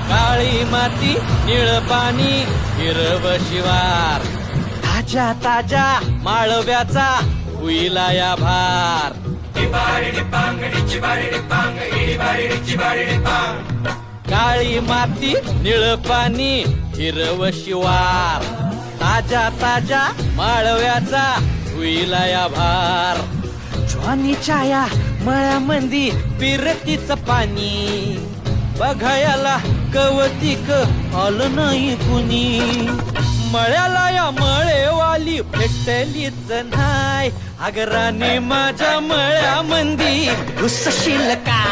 काळी माती निळ पाणी हिरव शिवार ताज्या ताज्या माळव्याचा हुईला या भार काळी माती निळ पाणी हिरव शिवार ताज्या ताज्या माळव्याचा हुईला या भार ज्वानीच्या या मळ्यामंदी पिरतीच पाणी बघायला कवतिक आलं नाही कुणी मळ्याला या मळेवाली भेटलीच नाही अगराने माझ्या मळ्यामंदी घुसशील का